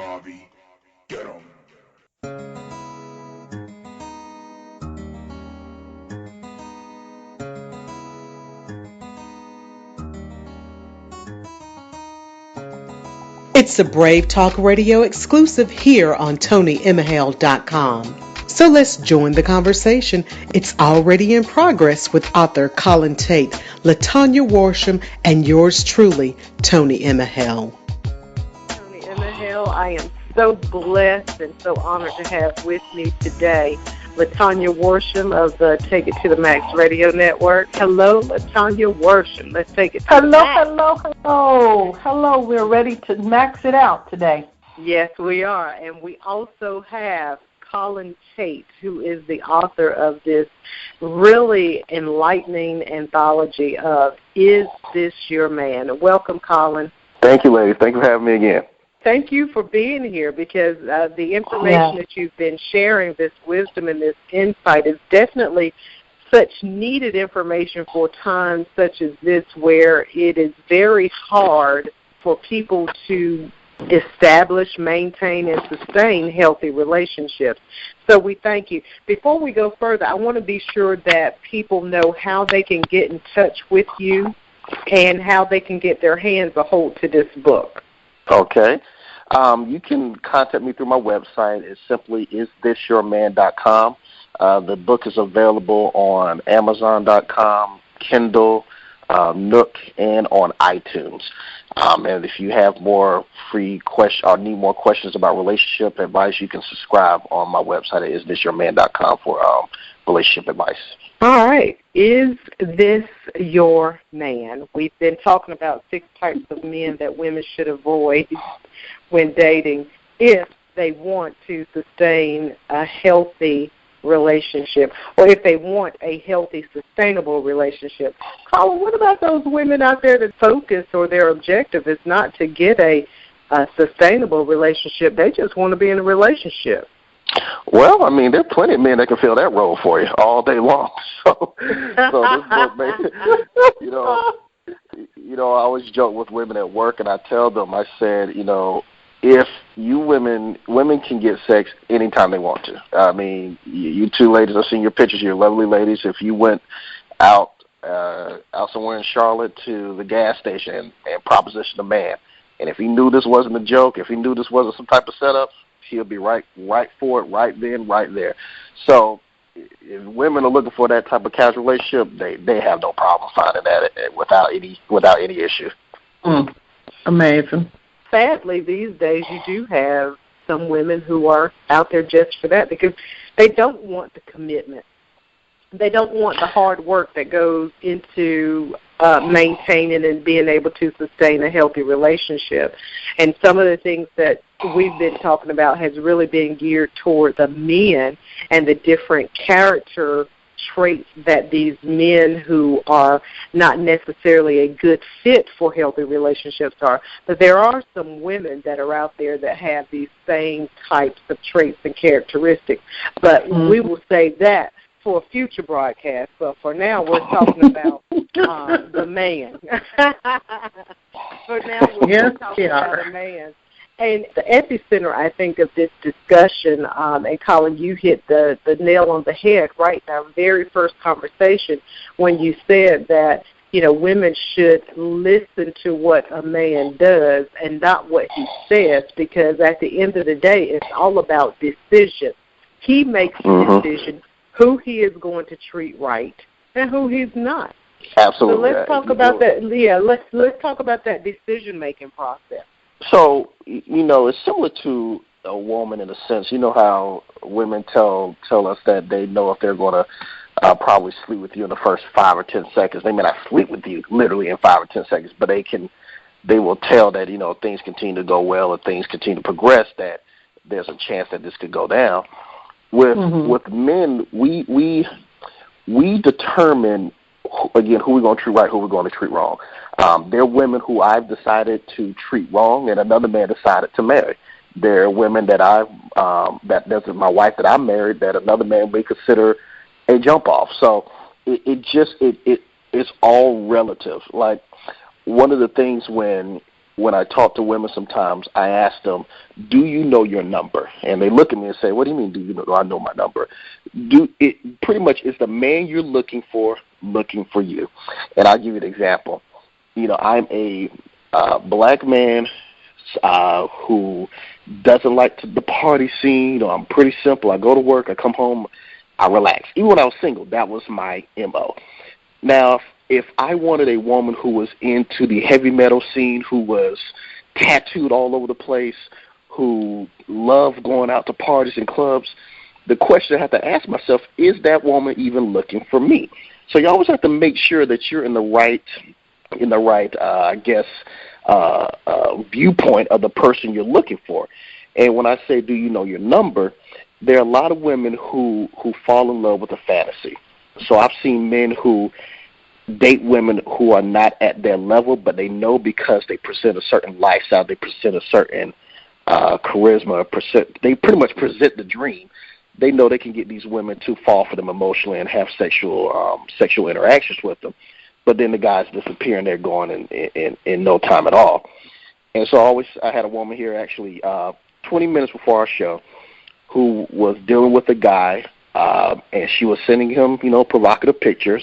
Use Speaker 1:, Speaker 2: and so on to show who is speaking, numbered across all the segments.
Speaker 1: Garvey. Get 'em.
Speaker 2: It's a Brave Talk Radio exclusive here on TonyMHale.com. So let's join the conversation. It's already in progress with author Colin Tate, Latanya Worsham, and yours truly, Tony Imahale.
Speaker 3: Tony Imahale, I am so blessed and so honored to have with me today Latanya Worsham of the Take It to the Max Radio Network. Hello, Latanya Worsham. Let's take it to the max.
Speaker 4: Hello. We're ready to max it out today.
Speaker 3: Yes, we are. And we also have Colin Tate, who is the author of this really enlightening anthology of Is This Your Man? Welcome, Colin.
Speaker 5: Thank you, ladies. Thank you for having me again.
Speaker 3: Thank you for being here because the information that you've been sharing, this wisdom and this insight, is definitely such needed information for times such as this where it is very hard for people to establish, maintain, and sustain healthy relationships. So we thank you. Before we go further, I want to be sure that people know how they can get in touch with you and how they can get their hands a hold to this book.
Speaker 5: Okay. You can contact me through my website. It's simply isthisyourman.com. The book is available on Amazon.com, Kindle, Nook, and on iTunes. And if you have more free questions or need more questions about relationship advice, you can subscribe on my website at isthisyourman.com for relationship advice.
Speaker 3: All right. Is this your man? We've been talking about 6 types of men that women should avoid when dating if they want to sustain a healthy relationship or if they want a healthy, sustainable relationship. Colin, what about those women out there that focus or their objective is not to get a sustainable relationship? They just want to be in a relationship.
Speaker 5: Well, I mean, there are plenty of men that can fill that role for you all day long. So this book makes I always joke with women at work, and I tell them, I said, if you women can get sex anytime they want to. I mean, you two ladies, I've seen your pictures. You're lovely ladies. If you went out somewhere in Charlotte to the gas station and propositioned a man, and if he knew this wasn't a joke, if he knew this wasn't some type of setup, he'll be right for it, right then, right there. So if women are looking for that type of casual relationship, they have no problem finding that without any issue.
Speaker 4: Amazing.
Speaker 3: Sadly, these days you do have some women who are out there just for that because they don't want the commitment. They don't want the hard work that goes into maintaining and being able to sustain a healthy relationship. And some of the things that we've been talking about has really been geared toward the men and the different character traits that these men who are not necessarily a good fit for healthy relationships are. But there are some women that are out there that have these same types of traits and characteristics. But we will say that for a future broadcast. But for now, we're talking about the man. For now, we're talking about the man. And the epicenter, I think, of this discussion, and Colin, you hit the nail on the head right in our very first conversation when you said that, women should listen to what a man does and not what he says, because at the end of the day, it's all about decision. He makes the decision who he is going to treat right and who he's not.
Speaker 5: Absolutely.
Speaker 3: So let's talk about that. Yeah, let's talk about that decision-making process.
Speaker 5: So, it's similar to a woman in a sense. You know how women tell us that they know if they're going to probably sleep with you in the first 5 or 10 seconds. They may not sleep with you literally in 5 or 10 seconds, but they will tell that, things continue to go well and things continue to progress, that there's a chance that this could go down. With men, we determine, again, who we're going to treat right, who we're going to treat wrong. There are women who I've decided to treat wrong, and another man decided to marry. There are women that that's my wife that I married that another man may consider a jump off. So it's all relative. Like one of the things when when I talk to women sometimes, I ask them, do you know your number? And they look at me and say, what do you mean, do I know my number? Pretty much is the man you're looking for you. And I'll give you an example. I'm a black man who doesn't like the party scene. I'm pretty simple. I go to work, I come home, I relax. Even when I was single, that was my MO. Now, if I wanted a woman who was into the heavy metal scene, who was tattooed all over the place, who loved going out to parties and clubs, the question I have to ask myself, is that woman even looking for me? So you always have to make sure that you're in the right viewpoint of the person you're looking for. And when I say, do you know your number, there are a lot of women who fall in love with a fantasy. So I've seen men who date women who are not at their level, but they know because they present a certain lifestyle, they present a certain charisma, they pretty much present the dream. They know they can get these women to fall for them emotionally and have sexual interactions with them. But then the guys disappear and they're gone in no time at all. And so I had a woman here actually 20 minutes before our show who was dealing with a guy, and she was sending him, provocative pictures.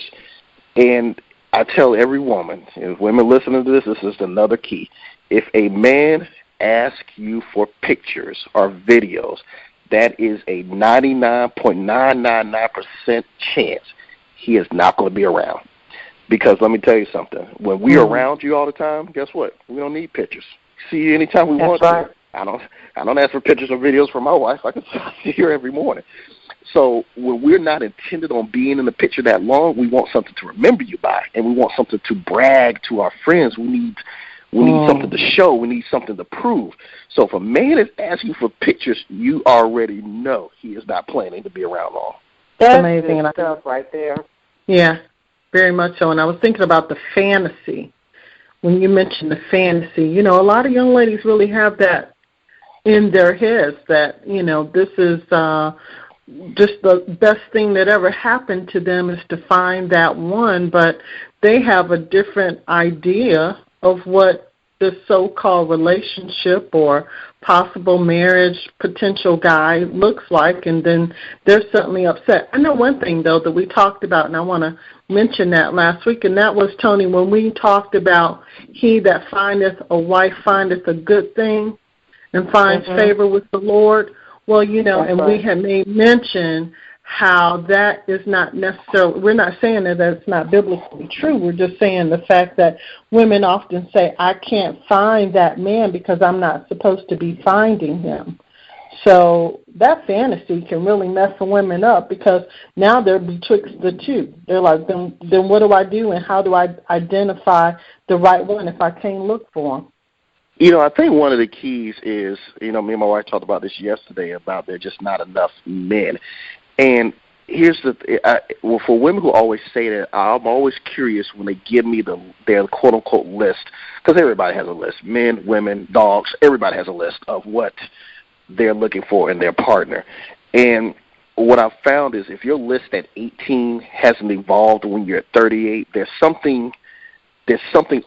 Speaker 5: And I tell every woman, if women listening to this is another key. If a man asks you for pictures or videos, that is a 99.999% chance he is not going to be around. Because let me tell you something. When we're around you all the time, guess what? We don't need pictures. See you anytime we want to. I don't ask for pictures or videos from my wife. I can see her every morning. So when we're not intended on being in the picture that long, we want something to remember you by, and we want something to brag to our friends. We need something to show. We need something to prove. So if a man is asking for pictures, you already know he is not planning to be around long.
Speaker 3: That's amazing stuff right there.
Speaker 4: Yeah, very much so. And I was thinking about the fantasy. When you mentioned the fantasy, a lot of young ladies really have that in their heads that, this is just the best thing that ever happened to them is to find that one, but they have a different idea of what the so-called relationship or possible marriage potential guy looks like, and then they're suddenly upset. I know one thing, though, that we talked about, and I want to mention that last week, and that was, Tony, when we talked about he that findeth a wife findeth a good thing and finds favor with the Lord. Well, and we had made mention how that is not necessarily, we're not saying that that's not biblically true. We're just saying the fact that women often say, I can't find that man because I'm not supposed to be finding him. So that fantasy can really mess the women up because now they're betwixt the two. They're like, then what do I do and how do I identify the right one if I can't look for him?
Speaker 5: I think one of the keys is, me and my wife talked about this yesterday about there just not enough men. And here's for women who always say that, I'm always curious when they give me their quote-unquote list, because everybody has a list. Men, women, dogs, everybody has a list of what they're looking for in their partner. And what I've found is if your list at 18 hasn't evolved when you're at 38, there's something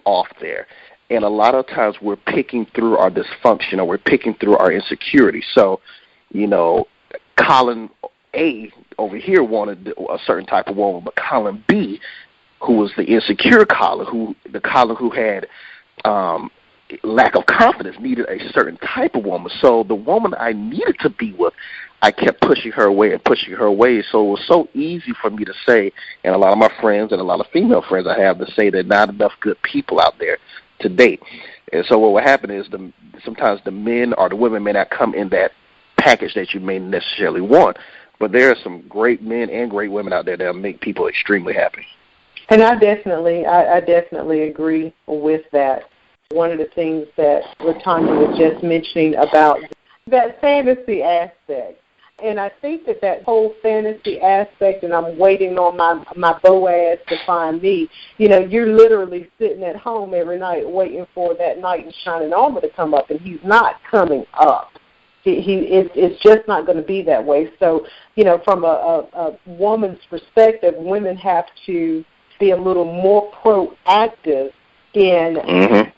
Speaker 5: off there. And a lot of times we're picking through our dysfunction or we're picking through our insecurity. So, Colin A over here wanted a certain type of woman, but Colin B, who was the insecure Colin, who had lack of confidence, needed a certain type of woman. So the woman I needed to be with, I kept pushing her away. So it was so easy for me to say, and a lot of my friends and a lot of female friends I have to say there are not enough good people out there to date. And so what will happen is sometimes the men or the women may not come in that package that you may necessarily want, but there are some great men and great women out there that make people extremely happy.
Speaker 3: And I definitely agree with that. One of the things that LaTanya was just mentioning about that fantasy aspect. And I think that whole fantasy aspect, and I'm waiting on my Boaz to find me, you're literally sitting at home every night waiting for that knight in shining armor to come up, and he's not coming up. It's just not going to be that way. So, from a woman's perspective, women have to be a little more proactive in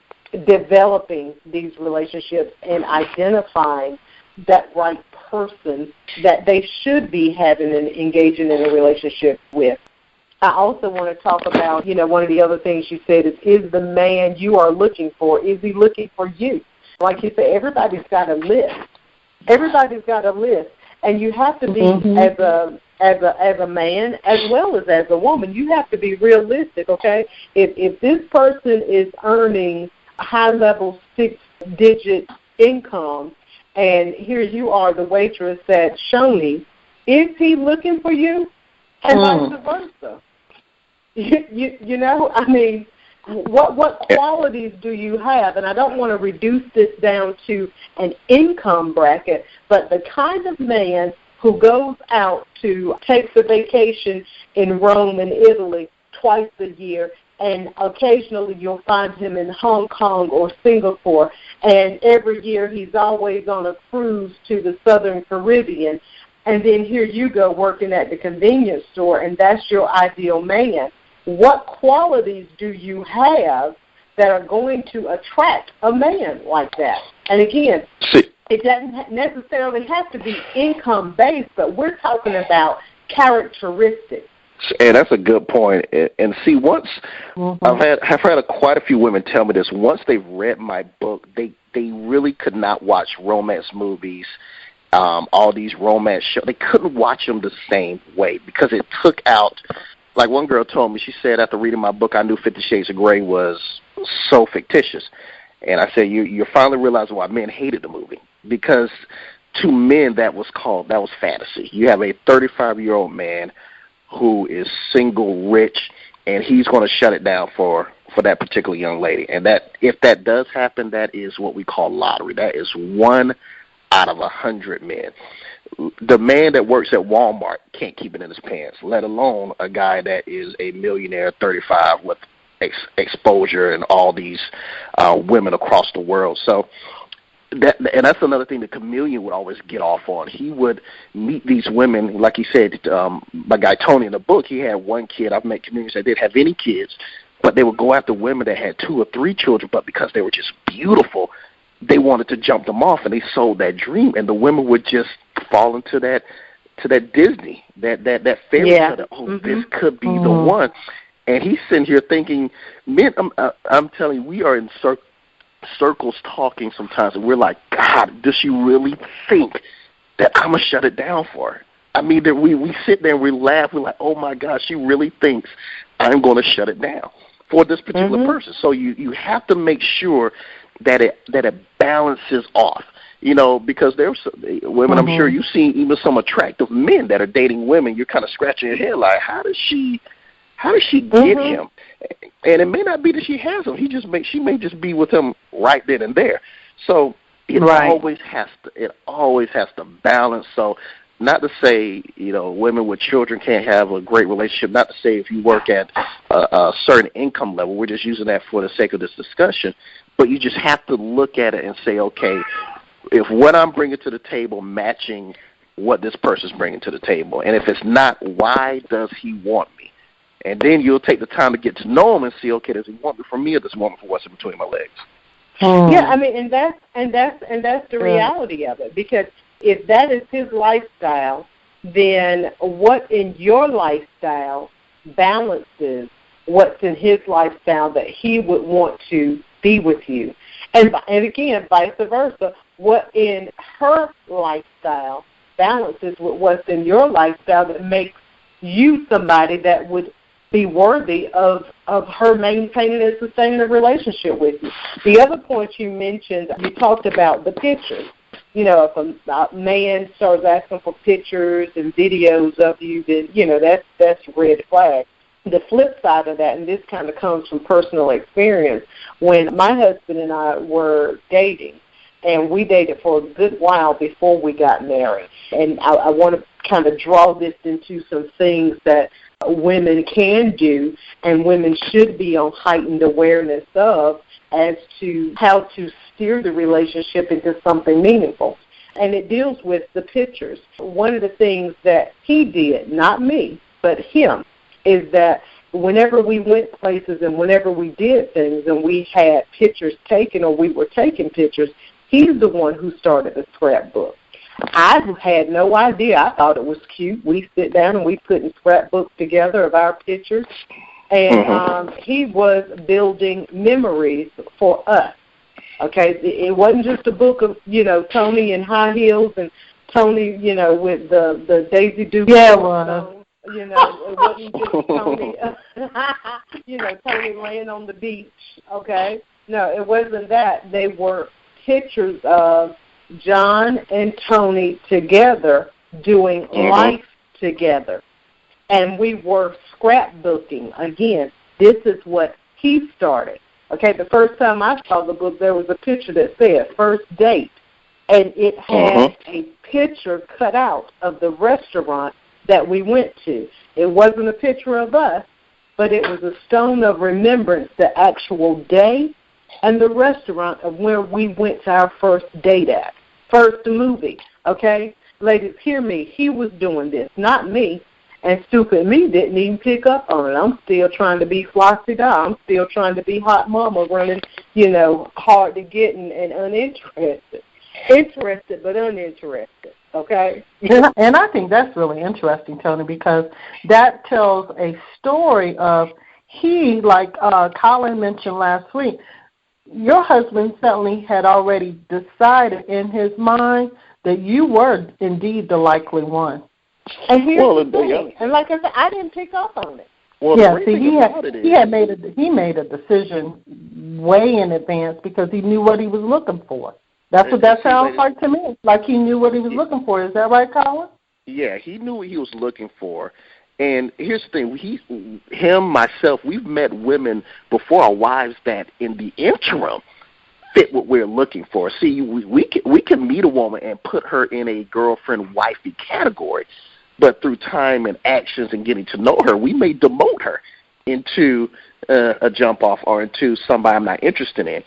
Speaker 3: developing these relationships and identifying that right person that they should be having and engaging in a relationship with. I also want to talk about, one of the other things you said is the man you are looking for, is he looking for you? Like you said, everybody's got a list. Everybody's got a list. And you have to be, as a man as well as a woman, you have to be realistic, okay? If this person is earning a high-level 6-digit income, and here you are, the waitress at Shoney's, is he looking for you? And vice versa. You know, I mean, what qualities do you have? And I don't want to reduce this down to an income bracket, but the kind of man who goes out to takes a vacation in Rome and Italy twice a year, and occasionally you'll find him in Hong Kong or Singapore, and every year he's always on a cruise to the Southern Caribbean, and then here you go working at the convenience store, and that's your ideal man. What qualities do you have that are going to attract a man like that? And again, it doesn't necessarily have to be income-based, but we're talking about characteristics.
Speaker 5: And that's a good point. And see, once I've had quite a few women tell me this. Once they've read my book, they really could not watch romance movies, all these romance shows. They couldn't watch them the same way because it took out. Like one girl told me, she said after reading my book, I knew 50 Shades of Grey was so fictitious. And I said, you're finally realizing why men hated the movie. Because to men, that was fantasy. You have a 35-year-old man who is single, rich, and he's going to shut it down for that particular young lady. And that if that does happen, that is what we call lottery. That is 1 out of 100 men. The man that works at Walmart can't keep it in his pants, let alone a guy that is a millionaire, 35, with exposure and all these women across the world. So that's another thing the Chameleon would always get off on. He would meet these women, like he said, my guy Tony in the book, he had one kid. I've met comedians that didn't have any kids, but they would go after women that had 2 or 3 children, but because they were just beautiful, they wanted to jump them off, and they sold that dream, and the women would just fall into that Disney, that fairy tale that, this could be the one. And he's sitting here thinking, men, I'm telling you, we are in circles talking sometimes, and we're like, God, does she really think that I'm going to shut it down for her? I mean, we sit there and we laugh. We're like, oh, my God, she really thinks I'm going to shut it down for this particular person. So you have to make sure that it balances off, because there's women, I'm sure you've seen even some attractive men that are dating women. You're kind of scratching your head like, how does she get him? And it may not be that she has him. She may just be with him right then and there. So it always has to balance. So not to say, women with children can't have a great relationship. Not to say if you work at a certain income level. We're just using that for the sake of this discussion. But you just have to look at it and say, okay, if what I'm bringing to the table matching what this person's bringing to the table, and if it's not, why does he want me? And then you'll take the time to get to know him and see, okay, does he want me for me or does he want me for what's in between my legs?
Speaker 3: Yeah, I mean, and that's the reality of it, because if that is his lifestyle, then what in your lifestyle balances what's in his lifestyle that he would want to be with you. And again, vice versa, what in her lifestyle balances with what's in your lifestyle that makes you somebody that would be worthy of her maintaining and sustaining a relationship with you. The other point you mentioned, you talked about the pictures. If a man starts asking for pictures and videos of you, then, that's a red flag. The flip side of that, and this kind of comes from personal experience, when my husband and I were dating, and we dated for a good while before we got married, and I want to kind of draw this into some things that women can do and women should be on heightened awareness of as to how to steer the relationship into something meaningful. And it deals with the pictures. One of the things that he did, not me, but him, is that whenever we went places and whenever we did things and we had pictures taken or we were taking pictures, he's the one who started the scrapbook. I had no idea. I thought it was cute. We sit down and we put in scrapbooks together of our pictures. And he was building memories for us. Okay, it wasn't just a book of, Tony in high heels and Tony, with the Daisy Duke.
Speaker 4: Yeah, it was.
Speaker 3: It wasn't just Tony, Tony laying on the beach, okay? No, it wasn't that. They were pictures of John and Tony together doing life together. And we were scrapbooking. Again, this is what he started. Okay, the first time I saw the book, there was a picture that said first date. And it had a picture cut out of the restaurant that we went to. It wasn't a picture of us, but it was a stone of remembrance, the actual day and the restaurant of where we went to our first date at, first movie, okay? Ladies, hear me. He was doing this, not me. And stupid me didn't even pick up on it. I'm still trying to be Flossie Doll. I'm still trying to be hot mama running, hard to get and uninterested. Interested but uninterested, okay?
Speaker 4: And I think that's really interesting, Tony, because that tells a story of like Colin mentioned last week, your husband certainly had already decided in his mind that you were indeed the likely one.
Speaker 3: And here's the thing. And like I said, I didn't pick up on it.
Speaker 5: Well,
Speaker 4: yeah, see, he made a decision way in advance because he knew what he was looking for. That's what that sounds like to me. Like he knew what he was looking for. Is that right, Colin?
Speaker 5: Yeah, he knew what he was looking for. And here's the thing. Myself, we've met women before our wives that in the interim fit what we're looking for. See, we can meet a woman and put her in a girlfriend, wifey category, but through time and actions and getting to know her, we may demote her into a jump off or into somebody I'm not interested in.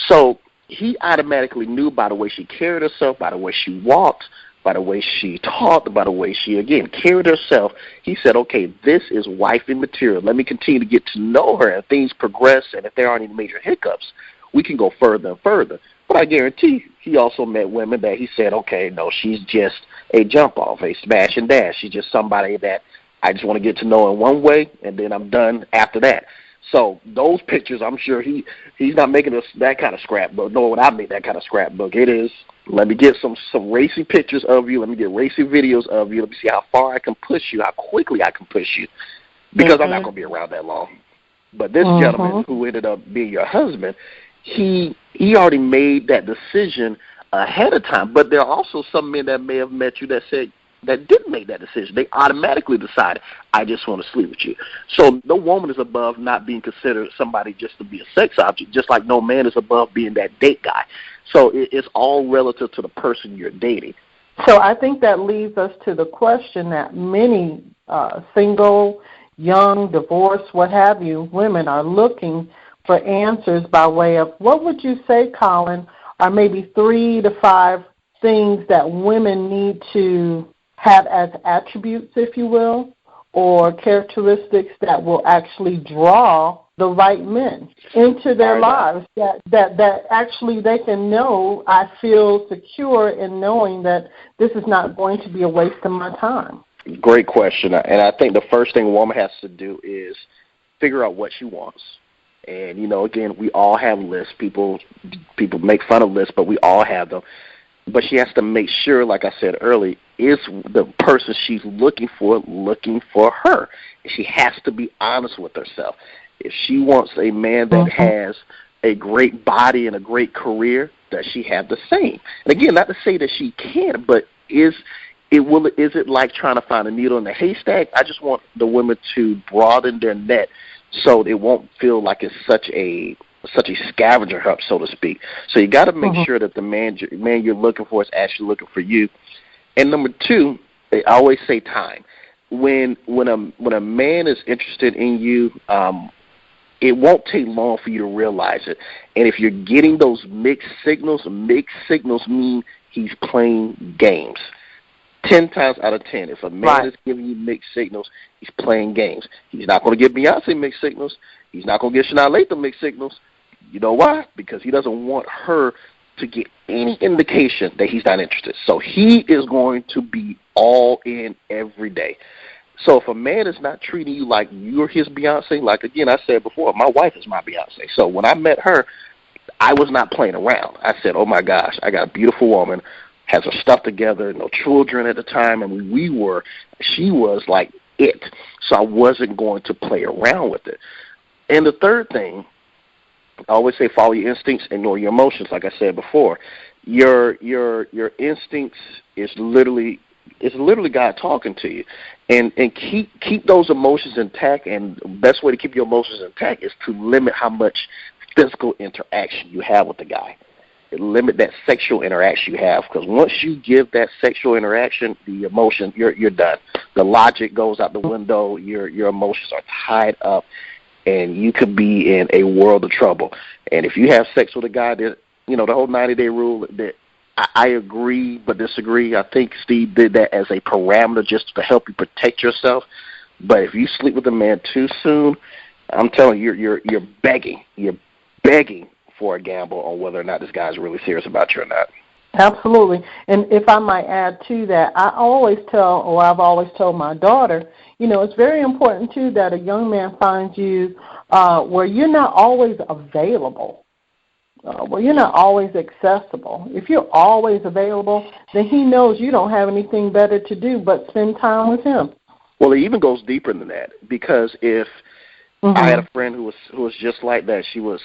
Speaker 5: So he automatically knew by the way she carried herself, by the way she walked, by the way she talked, by the way she, again, carried herself. He said, okay, this is wifey material. Let me continue to get to know her. And things progress, and if there aren't any major hiccups, we can go further and further. But I guarantee he also met women that he said, okay, no, she's just a jump-off, a smash and dash. She's just somebody that I just want to get to know in one way, and then I'm done after that. So those pictures, I'm sure he's not making that kind of scrapbook, nor would I make that kind of scrapbook. It is, let me get some racy pictures of you. Let me get racy videos of you. Let me see how far I can push you, how quickly I can push you, because I'm not going to be around that long. But this gentleman who ended up being your husband, he already made that decision ahead of time. But there are also some men that may have met you that said, that didn't make that decision. They automatically decided, I just want to sleep with you. So no woman is above not being considered somebody just to be a sex object, just like no man is above being that date guy. So it's all relative to the person you're dating.
Speaker 4: So I think that leads us to the question that many single, young, divorced, what have you, women are looking for answers by way of, what would you say, Colin, are maybe 3 to 5 things that women need to have as attributes, if you will, or characteristics that will actually draw the right men into their lives, that actually they can know, I feel secure in knowing that this is not going to be a waste of my time?
Speaker 5: Great question. And I think the first thing a woman has to do is figure out what she wants. And, again, we all have lists. People make fun of lists, but we all have them. But she has to make sure, like I said earlier, is the person she's looking for her. She has to be honest with herself. If she wants a man that has a great body and a great career, does she have the same? And again, not to say that she can't, but is it like trying to find a needle in a haystack? I just want the women to broaden their net so it won't feel like it's such a scavenger hunt, so to speak. So you got to make sure that the man you're looking for is actually looking for you. And number 2, I always say time. When a man is interested in you, it won't take long for you to realize it. And if you're getting those mixed signals mean he's playing games. 10 times out of 10, if a man is giving you mixed signals, he's playing games. He's not going to give Beyonce mixed signals. He's not going to give Shania Latham mixed signals. You know why? Because he doesn't want her to get any indication that he's not interested. So he is going to be all in every day. So if a man is not treating you like you're his Beyonce, like, again, I said before, my wife is my Beyonce. So when I met her, I was not playing around. I said, oh, my gosh, I got a beautiful woman, has her stuff together, no children at the time, and she was like it. So I wasn't going to play around with it. And the third thing, I always say follow your instincts, ignore your emotions, like I said before. Your instincts is literally God talking to you. And keep those emotions intact, and the best way to keep your emotions intact is to limit how much physical interaction you have with the guy. Limit that sexual interaction you have, because once you give that sexual interaction, the emotion, you're done. The logic goes out the window. Your emotions are tied up, and you could be in a world of trouble. And if you have sex with a guy that, the whole 90-day rule, that I agree but disagree. I think Steve did that as a parameter just to help you protect yourself. But if you sleep with a man too soon, I'm telling you, you're begging for a gamble on whether or not this guy's really serious about you or not.
Speaker 4: Absolutely. And if I might add to that, I've always told my daughter, it's very important, too, that a young man finds you where you're not always available, where you're not always accessible. If you're always available, then he knows you don't have anything better to do but spend time with him.
Speaker 5: Well, it even goes deeper than that, because if I had a friend who was just like that. She was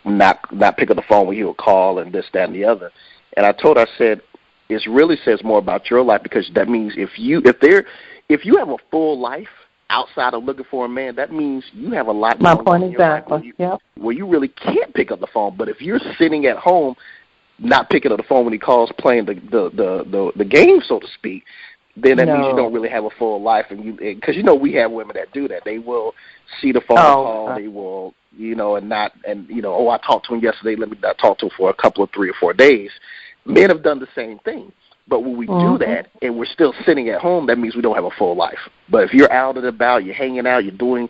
Speaker 5: not pick up the phone when he would call and this, that, and the other. And I told her, I said, it really says more about your life, because that means if you have a full life outside of looking for a man, that means you have a lot going on in your life where you really can't pick up the phone. But if you're sitting at home, not picking up the phone when he calls, playing the game, so to speak, then that means you don't really have a full life, and because we have women that do that. They will see the phone call, they will, I talked to him yesterday. Let me not talk to him for a couple of 3 or 4 days. Men have done the same thing, but when we do that and we're still sitting at home, that means we don't have a full life. But if you're out and about, you're hanging out, you're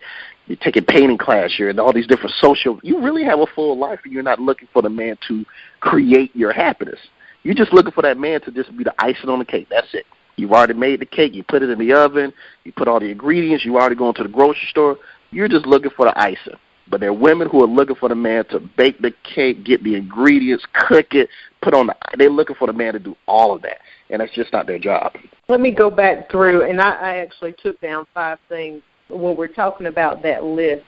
Speaker 5: taking painting class, you're in all these different social, you really have a full life, and you're not looking for the man to create your happiness. You're just looking for that man to just be the icing on the cake. That's it. You've already made the cake. You put it in the oven. You put all the ingredients. You already going to the grocery store. You're just looking for the icing. But there are women who are looking for the man to bake the cake, get the ingredients, cook it, they're looking for the man to do all of that. And that's just not their job.
Speaker 3: Let me go back through, and I actually took down 5 things when we're talking about that list,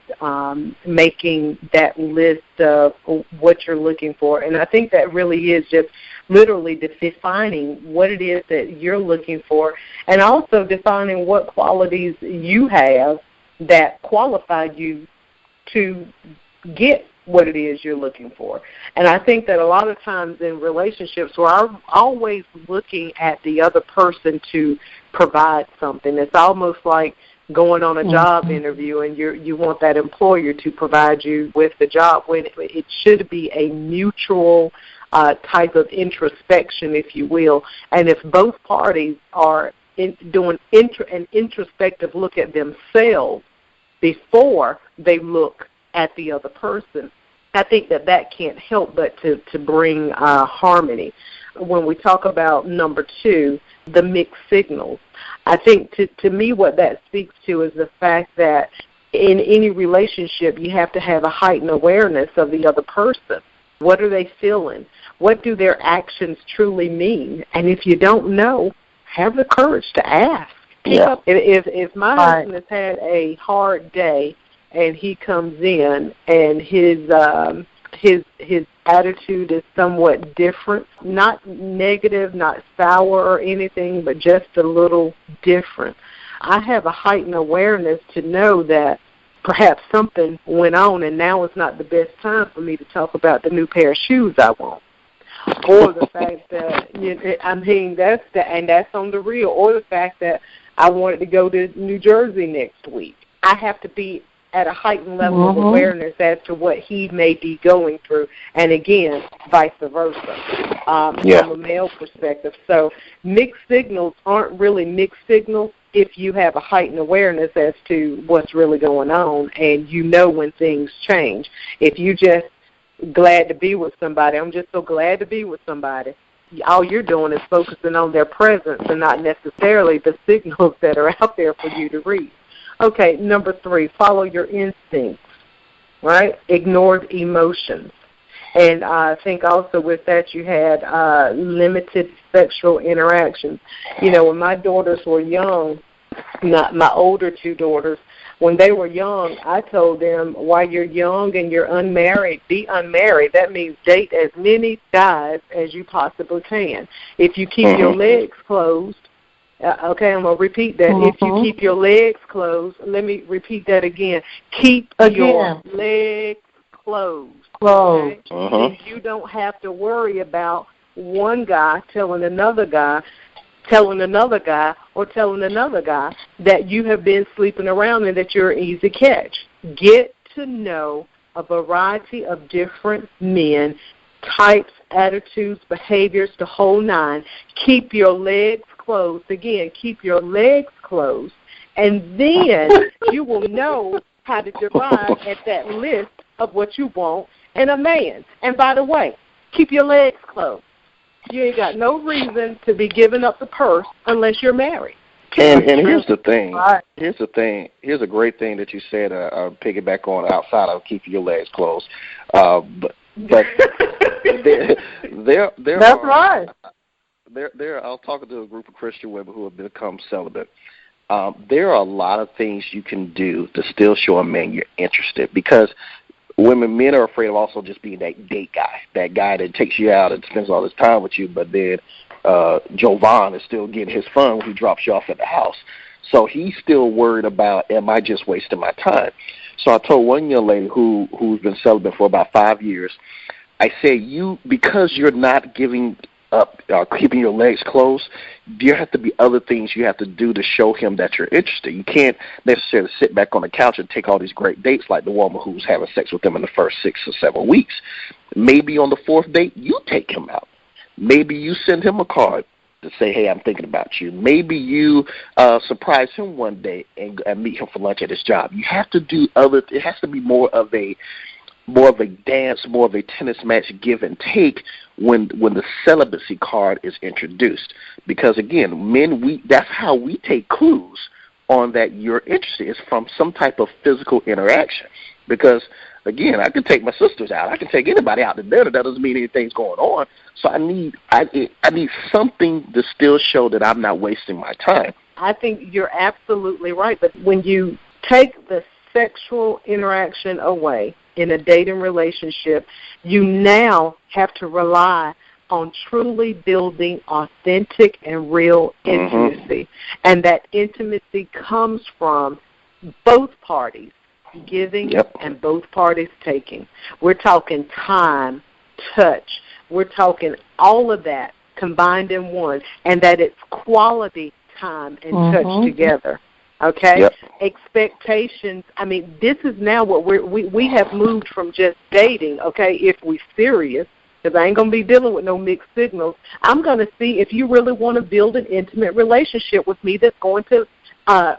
Speaker 3: making that list of what you're looking for. And I think that really is just literally defining what it is that you're looking for, and also defining what qualities you have that qualify you to get what it is you're looking for. And I think that a lot of times in relationships, we're always looking at the other person to provide something. It's almost like going on a job interview, and you want that employer to provide you with the job, when it should be a mutual type of introspection, if you will. And if both parties are doing an introspective look at themselves before they look at the other person, I think that can't help but to bring harmony. When we talk about number 2, the mixed signals, I think to me what that speaks to is the fact that in any relationship you have to have a heightened awareness of the other person. What are they feeling? What do their actions truly mean? And if you don't know, have the courage to ask. If my husband has had a hard day and he comes in and his attitude is somewhat different, not negative, not sour or anything, but just a little different, I have a heightened awareness to know that perhaps something went on, and now is not the best time for me to talk about the new pair of shoes I want, or the fact that that's on the real, or the fact that I wanted to go to New Jersey next week. I have to be at a heightened level of awareness as to what he may be going through, and again, vice versa, from a male perspective. So mixed signals aren't really mixed signals if you have a heightened awareness as to what's really going on and you know when things change. If you just glad to be with somebody, I'm just so glad to be with somebody, all you're doing is focusing on their presence and not necessarily the signals that are out there for you to read. Okay, number 3, follow your instincts, right? Ignored emotions. And I think also with that you had limited sexual interactions. You know, when my daughters were young, not my older 2 daughters, when they were young, I told them, while you're young and you're unmarried, be unmarried. That means date as many guys as you possibly can. If you keep your legs closed, okay, I'm going to repeat that. If you keep your legs closed, let me repeat that again. Keep your legs closed. Okay? And you don't have to worry about one guy telling another guy, or telling another guy that you have been sleeping around and that you're an easy catch. Get to know a variety of different men, types, attitudes, behaviors, the whole 9. Keep your legs closed. Again, keep your legs closed. And then you will know how to derive at that list of what you want in a man. And by the way, keep your legs closed. You ain't got no reason to be giving up the purse unless you're married.
Speaker 5: And here's the thing. Here's the thing. Here's a great thing that you said. Piggyback on outside of keeping your legs closed. But there
Speaker 4: That's
Speaker 5: are,
Speaker 4: right.
Speaker 5: There. I was talking to a group of Christian women who have become celibate. There are a lot of things you can do to still show a man you're interested, because men are afraid of also just being that date guy, that guy that takes you out and spends all his time with you, but then Jovan is still getting his fun when he drops you off at the house. So he's still worried about, am I just wasting my time? So I told one young lady who's been celibate for about 5 years, I said, because you're not giving up, keeping your legs closed, there have to be other things you have to do to show him that you're interested. You can't necessarily sit back on the couch and take all these great dates like the woman who's having sex with him in the first 6 or 7 weeks. Maybe on the 4th date, you take him out. Maybe you send him a card to say, hey, I'm thinking about you. Maybe you surprise him one day and meet him for lunch at his job. You have to do it has to be more of a dance, more of a tennis match give and take when the celibacy card is introduced. Because again, men, that's how we take clues on that you're interested, is from some type of physical interaction. Because again, I can take my sisters out, I can take anybody out to dinner. That doesn't mean anything's going on. So I need something to still show that I'm not wasting my time.
Speaker 3: I think you're absolutely right. But when you take the sexual interaction away in a dating relationship, you now have to rely on truly building authentic and real intimacy. And that intimacy comes from both parties giving and both parties taking. We're talking time, touch. We're talking all of that combined in one, and that it's quality time and touch together. Okay? Expectations. I mean, this is now what we have moved from just dating, okay, if we're serious, because I ain't going to be dealing with no mixed signals. I'm going to see if you really want to build an intimate relationship with me that's going to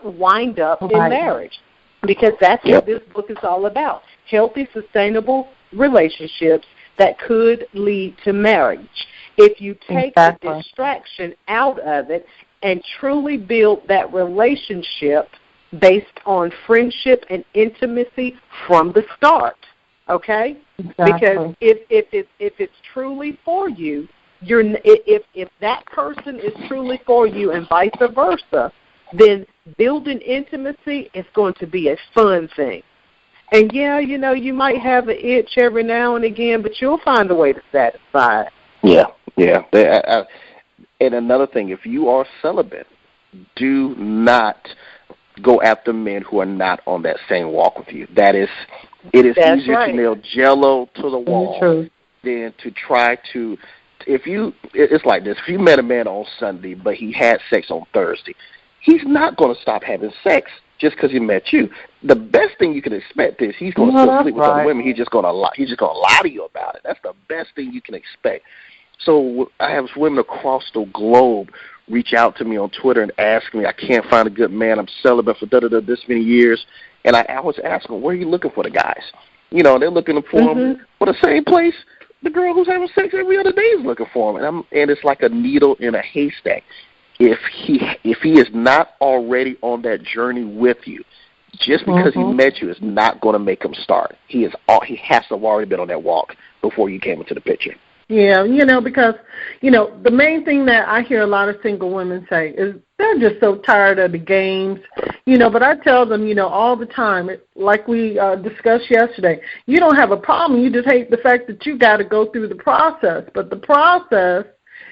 Speaker 3: wind up in marriage, because that's what this book is all about, healthy, sustainable relationships that could lead to marriage. If you take the distraction out of it and truly build that relationship based on friendship and intimacy from the start, okay? Because if it's truly for you, if that person is truly for you and vice versa, then building intimacy is going to be a fun thing. And, you might have an itch every now and again, but you'll find a way to satisfy it.
Speaker 5: Yeah. And another thing, if you are celibate, do not go after men who are not on that same walk with you. It is easier to nail Jell-O to the wall than to try to. It's like this. If you met a man on Sunday, but he had sex on Thursday, he's not going to stop having sex just because he met you. The best thing you can expect is he's going to still sleep with other women. He's just going to lie to you about it. That's the best thing you can expect. So I have women across the globe reach out to me on Twitter and ask me, I can't find a good man. I'm celibate for this many years. And I always ask them, where are you looking for the guys? You know, they're looking for them for the same place the girl who's having sex every other day is looking for him. And it's like a needle in a haystack. If he is not already on that journey with you, just because he met you is not going to make him start. He has to have already been on that walk before you came into the picture.
Speaker 4: Yeah, because, the main thing that I hear a lot of single women say is they're just so tired of the games, but I tell them, all the time, like we discussed yesterday, you don't have a problem. You just hate the fact that you got to go through the process. But the process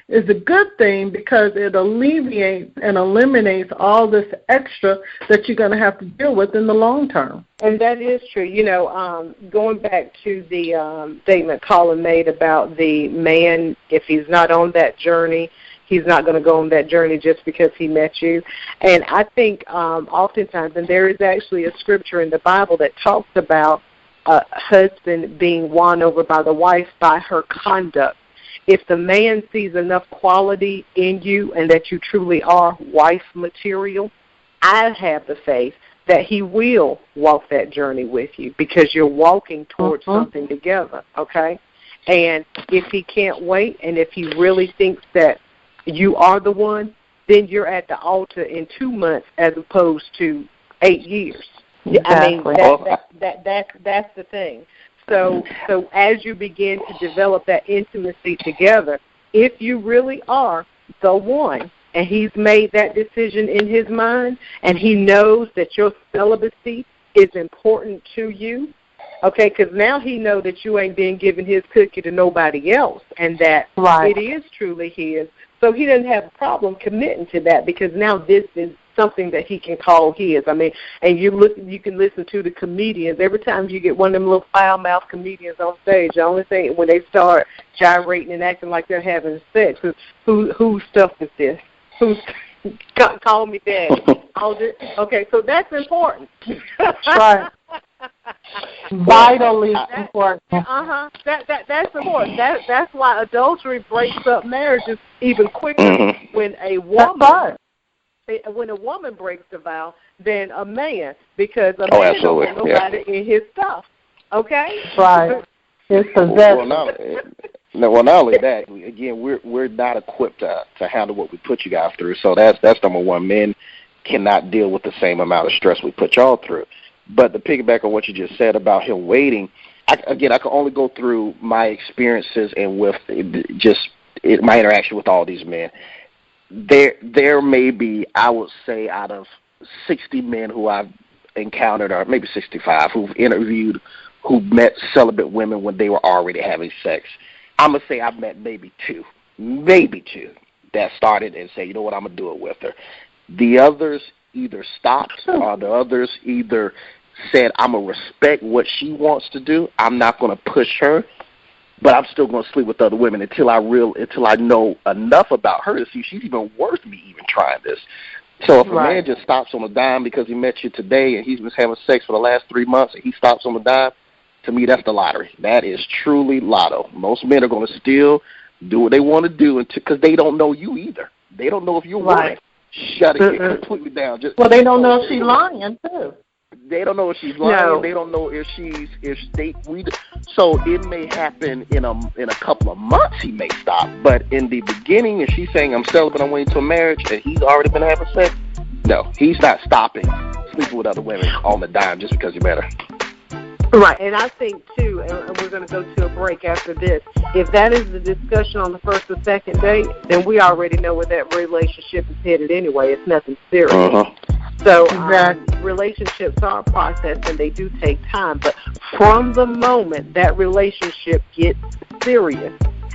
Speaker 4: is a good thing because it alleviates and eliminates all this extra that you're going to have to deal with in the long term.
Speaker 3: And that is true. Going back to the statement Colin made about the man, if he's not on that journey, he's not going to go on that journey just because he met you. And I think oftentimes, and there is actually a scripture in the Bible that talks about a husband being won over by the wife by her conduct. If the man sees enough quality in you and that you truly are wife material, I have the faith that he will walk that journey with you because you're walking towards something together, okay? And if he can't wait and if he really thinks that you are the one, then you're at the altar in 2 months as opposed to 8 years.
Speaker 4: Exactly.
Speaker 3: I mean, that's the thing. So as you begin to develop that intimacy together, if you really are the one, and he's made that decision in his mind, and he knows that your celibacy is important to you, okay, because now he knows that you ain't been giving his cookie to nobody else, and that it is truly his. So he doesn't have a problem committing to that because now this is something that he can call his. I mean, and you can listen to the comedians. Every time you get one of them little foul-mouthed comedians on stage, the only thing when they start gyrating and acting like they're having sex is, whose stuff is this? Who's call me daddy? Okay, so that's important.
Speaker 4: Right. Vitally important.
Speaker 3: That's important. That's why adultery breaks up marriages even quicker when a woman. When a woman breaks the vow than a man, because a man don't want nobody in his stuff. Okay?
Speaker 4: Right. It's possession.
Speaker 5: Well, not only that, again, we're not equipped to handle what we put you guys through. So that's number one. Men cannot deal with the same amount of stress we put y'all through. But to piggyback on what you just said about him waiting, I can only go through my experiences and with my interaction with all these men. There may be, I would say, out of 60 men who I've encountered, or maybe 65, who've interviewed, who met celibate women when they were already having sex. I'm going to say I've met maybe two that started and say, you know what, I'm going to do it with her. The others either stopped or the others either said, I'm going to respect what she wants to do. I'm not going to push her. But I'm still going to sleep with other women until I know enough about her to see if she's even worth me even trying this. So if a man just stops on a dime because he met you today and he's been having sex for the last 3 months and he stops on a dime, to me that's the lottery. That is truly lotto. Most men are going to still do what they want to do because they don't know you either. They don't know if you're worth shutting it completely down.
Speaker 4: They don't know if she's lying too.
Speaker 5: They don't know if she's lying. No. They don't know so it may happen in a couple of months. He may stop, but in the beginning, if she's saying I'm celibate, I'm waiting till marriage, and he's already been having sex, no, he's not stopping sleeping with other women on the dime just because you met her.
Speaker 3: Right, and I think too, and we're going to go to a break after this. If that is the discussion on the first or second date, then we already know where that relationship is headed anyway. It's nothing serious. So relationships are a process and they do take time. But from the moment that relationship gets serious,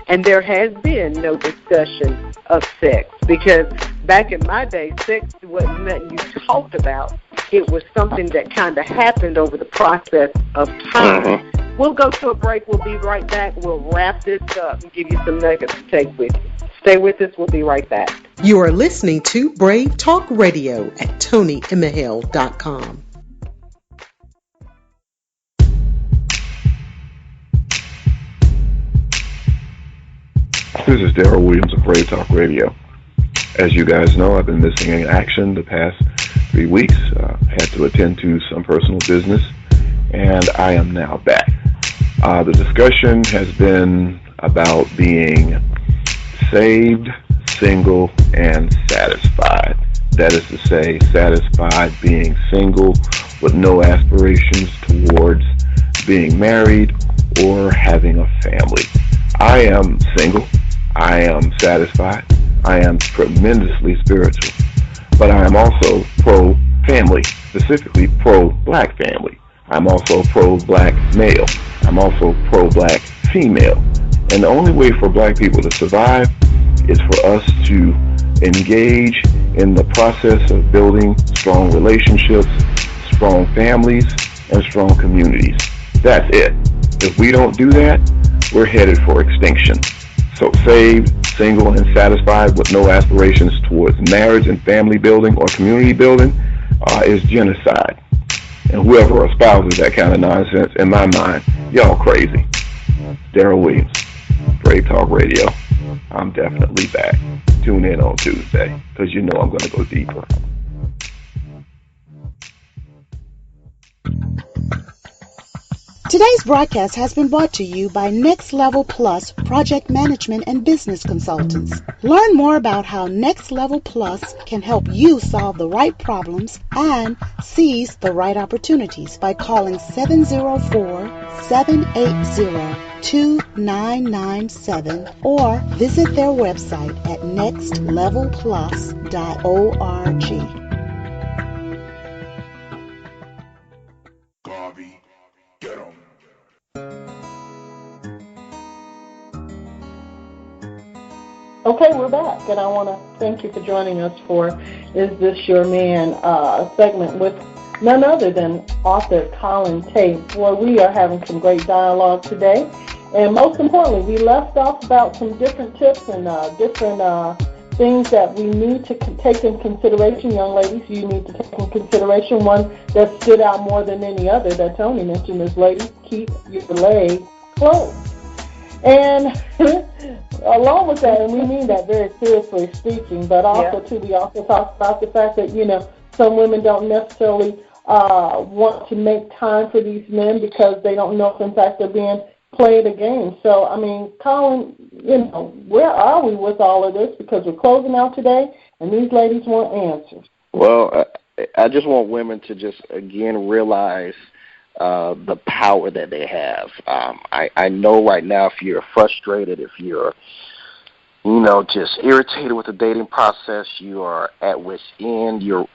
Speaker 3: and there has been no discussion of sex, because back in my day, sex wasn't nothing you talked about. It was something that kind of happened over the process of time. We'll go to a break. We'll be right back. We'll wrap this up and give you some nuggets to take with you. Stay with us. We'll be right back.
Speaker 2: You are listening to Brave Talk Radio at TonyMHale.com.
Speaker 1: This is Daryl Williams of Brave Talk Radio. As you guys know, I've been missing in action the past 3 weeks. Had to attend to some personal business, and I am now back. The discussion has been about being saved, single, and satisfied. That is to say, satisfied being single with no aspirations towards being married or having a family. I am single. I am satisfied. I am tremendously spiritual. But I am also pro-family, specifically pro-black family. I'm also pro-black male. I'm also pro-black female. And the only way for black people to survive is for us to engage in the process of building strong relationships, strong families, and strong communities. That's it. If we don't do that, we're headed for extinction. So saved, single, and satisfied with no aspirations towards marriage and family building or community building is genocide. And whoever espouses that kind of nonsense, in my mind, y'all crazy. Daryl Williams, Brave Talk Radio. I'm definitely back. Tune in on Tuesday, because you know I'm going to go deeper.
Speaker 6: Today's broadcast has been brought to you by Next Level Plus Project Management and Business Consultants. Learn more about how Next Level Plus can help you solve the right problems and seize the right opportunities by calling 704-780-2997 or visit their website at nextlevelplus.org.
Speaker 1: Garvey, get 'em.
Speaker 4: Okay, we're back, and I want to thank you for joining us for Is This Your Man segment with none other than author Colin Tate. Well, we are having some great dialogue today, and most importantly, we left off about some different tips and different things that we need to take in consideration. Young ladies, you need to take in consideration. One that stood out more than any other that Tony mentioned is, ladies, keep your legs closed. And along with that, and we mean that very seriously speaking, but also, too, we also talk about the fact that, some women don't necessarily want to make time for these men because they don't know if, in fact, they're being played a game. So, I mean, Colin, where are we with all of this? Because we're closing out today, and these ladies want answers.
Speaker 5: Well, I just want women to just, again, realize the power that they have. I know right now if you're frustrated, if you're, just irritated with the dating process, you are at wit's end, you're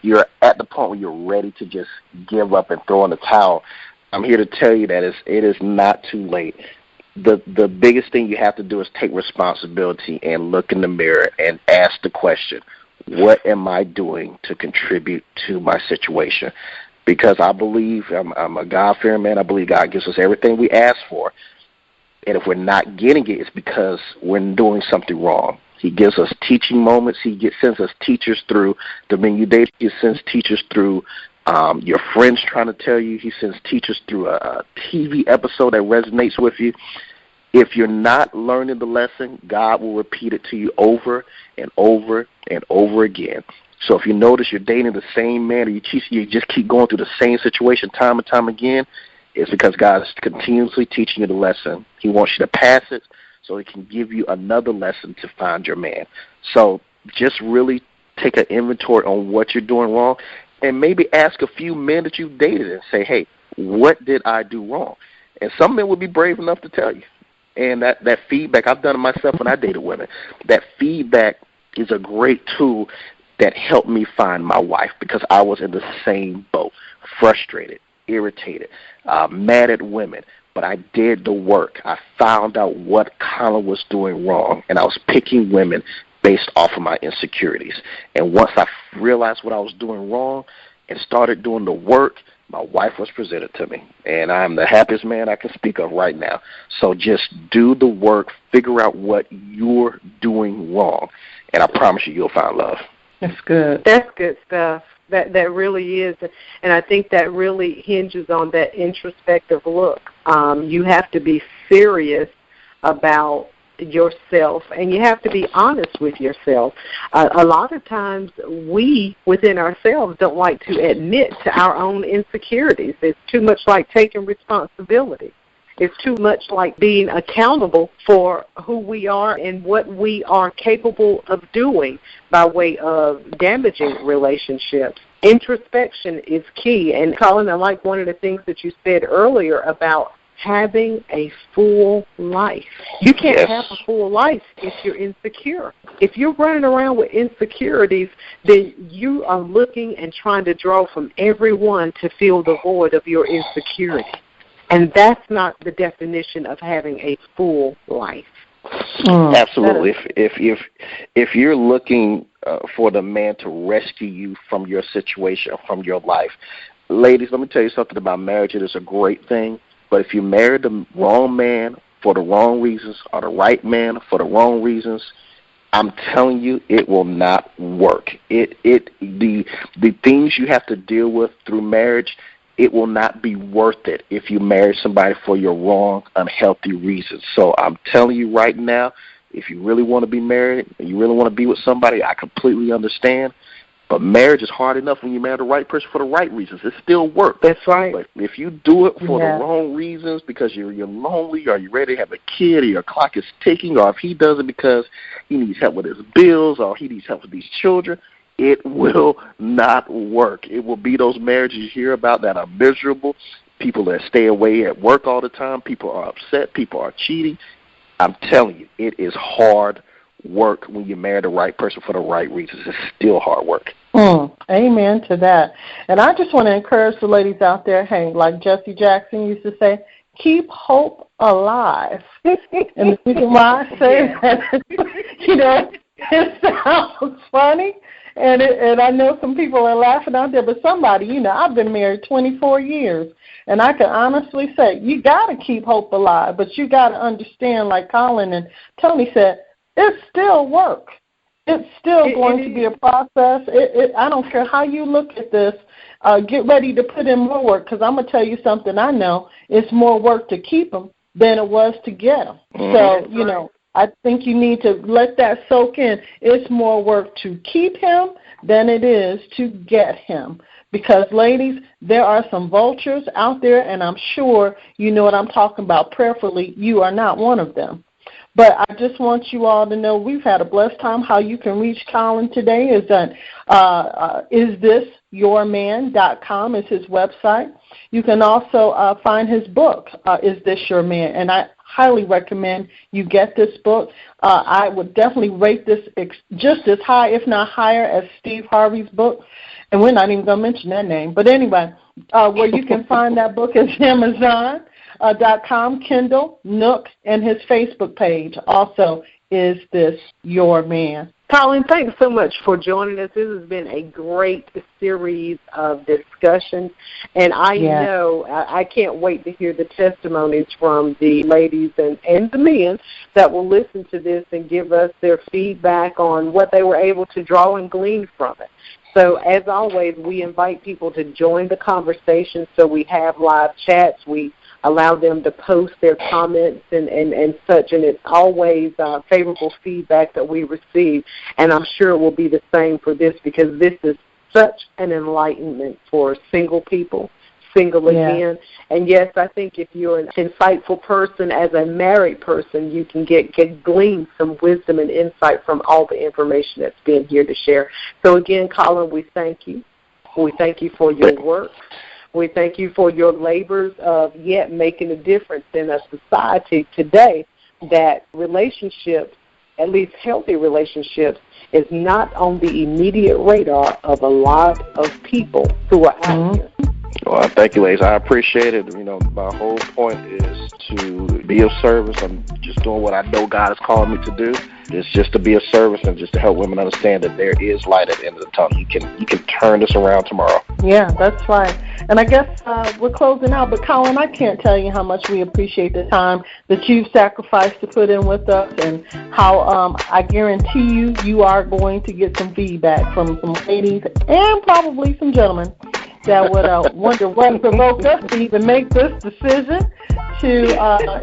Speaker 5: at the point where you're ready to just give up and throw in the towel. I'm here to tell you that it is not too late. The biggest thing you have to do is take responsibility and look in the mirror and ask the question, what am I doing to contribute to my situation? Because I believe, I'm a God-fearing man, I believe God gives us everything we ask for. And if we're not getting it, it's because we're doing something wrong. He gives us teaching moments. He sends us teachers through the men you date. He sends teachers through your friends trying to tell you. He sends teachers through a TV episode that resonates with you. If you're not learning the lesson, God will repeat it to you over and over and over again. So if you notice you're dating the same man or you just keep going through the same situation time and time again, it's because God is continuously teaching you the lesson. He wants you to pass it so He can give you another lesson to find your man. So just really take an inventory on what you're doing wrong and maybe ask a few men that you've dated and say, hey, what did I do wrong? And some men would be brave enough to tell you. And that feedback, I've done it myself when I dated women. That feedback is a great tool that helped me find my wife because I was in the same boat, frustrated, irritated, mad at women. But I did the work. I found out what Colin was doing wrong, and I was picking women based off of my insecurities. And once I realized what I was doing wrong and started doing the work, my wife was presented to me, and I'm the happiest man I can speak of right now. So just do the work, figure out what you're doing wrong, and I promise you'll find love.
Speaker 4: That's good.
Speaker 3: That's good stuff. That really is, and I think that really hinges on that introspective look. You have to be serious about yourself, and you have to be honest with yourself. A lot of times we, within ourselves, don't like to admit to our own insecurities. It's too much like taking responsibility. It's too much like being accountable for who we are and what we are capable of doing by way of damaging relationships. Introspection is key. And Colin, I like one of the things that you said earlier about having a full life. You can't have a full life if you're insecure. If you're running around with insecurities, then you are looking and trying to draw from everyone to fill the void of your insecurity. And that's not the definition of having a full life.
Speaker 5: Absolutely. If you're looking for the man to rescue you from your situation, from your life, ladies, let me tell you something about marriage. It is a great thing. But if you marry the wrong man for the wrong reasons or the right man for the wrong reasons, I'm telling you, it will not work. The things you have to deal with through marriage, it will not be worth it if you marry somebody for your wrong, unhealthy reasons. So I'm telling you right now, if you really want to be married and you really want to be with somebody, I completely understand. But marriage is hard enough when you marry the right person for the right reasons. It still works.
Speaker 3: That's right.
Speaker 5: But if you do it for the wrong reasons, because you're lonely, or you're ready to have a kid, or your clock is ticking, or if he does it because he needs help with his bills, or he needs help with these children, it will not work. It will be those marriages you hear about that are miserable, people that stay away at work all the time, people are upset, people are cheating. I'm telling you, it is hard work when you marry the right person for the right reasons. It's still hard work.
Speaker 4: Amen to that. And I just want to encourage the ladies out there, hey, like Jesse Jackson used to say, keep hope alive. And the reason why I say that, it sounds funny, and I know some people are laughing out there, but somebody, I've been married 24 years, and I can honestly say you got to keep hope alive, but you got to understand, like Colin and Tony said, it's still work. It's still going to be a process. I don't care how you look at this. Get ready to put in more work, because I'm going to tell you something I know. It's more work to keep them than it was to get them. Mm-hmm. So, I think you need to let that soak in. It's more work to keep him than it is to get him. Because, ladies, there are some vultures out there, and I'm sure you know what I'm talking about. Prayerfully, you are not one of them. But I just want you all to know we've had a blessed time. How you can reach Colin today is that isthisyourman.com is his website. You can also find his book, Is This Your Man? And I highly recommend you get this book. I would definitely rate this just as high, if not higher, as Steve Harvey's book. And we're not even going to mention that name. But anyway, where you can find that book is Amazon.com, Kindle, Nook, and his Facebook page. Also, Is This Your Man?
Speaker 3: Colin, thanks so much for joining us. This has been a great series of discussions, and I know I can't wait to hear the testimonies from the ladies and the men that will listen to this and give us their feedback on what they were able to draw and glean from it. So, as always, we invite people to join the conversation, so we have live chats. We allow them to post their comments and such, and it's always favorable feedback that we receive. And I'm sure it will be the same for this, because this is such an enlightenment for single people, single again. And, yes, I think if you're an insightful person as a married person, you can glean some wisdom and insight from all the information that's been here to share. So, again, Colin, we thank you. We thank you for your work. We thank you for your labors of yet making a difference in a society today that relationships, at least healthy relationships, is not on the immediate radar of a lot of people who are out here.
Speaker 5: Well, thank you, ladies. I appreciate it. You know, my whole point is to be of service. I'm just doing what I know God has called me to do. It's just to be of service and just to help women understand that there is light at the end of the tunnel. You can turn this around tomorrow.
Speaker 4: Yeah, that's right. And I guess we're closing out, but Colin, I can't tell you how much we appreciate the time that you've sacrificed to put in with us, and how I guarantee you are going to get some feedback from some ladies and probably some gentlemen that would wonder what provoked us to even make this decision to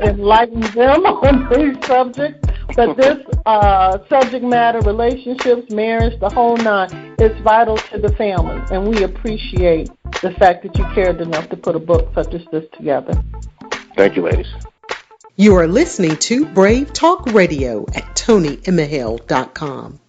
Speaker 4: enlighten them on these subjects. But this subject matter, relationships, marriage, the whole nine, it's vital to the family. And we appreciate the fact that you cared enough to put a book such as this together.
Speaker 5: Thank you, ladies.
Speaker 2: You are listening to Brave Talk Radio at TonyEmahale.com.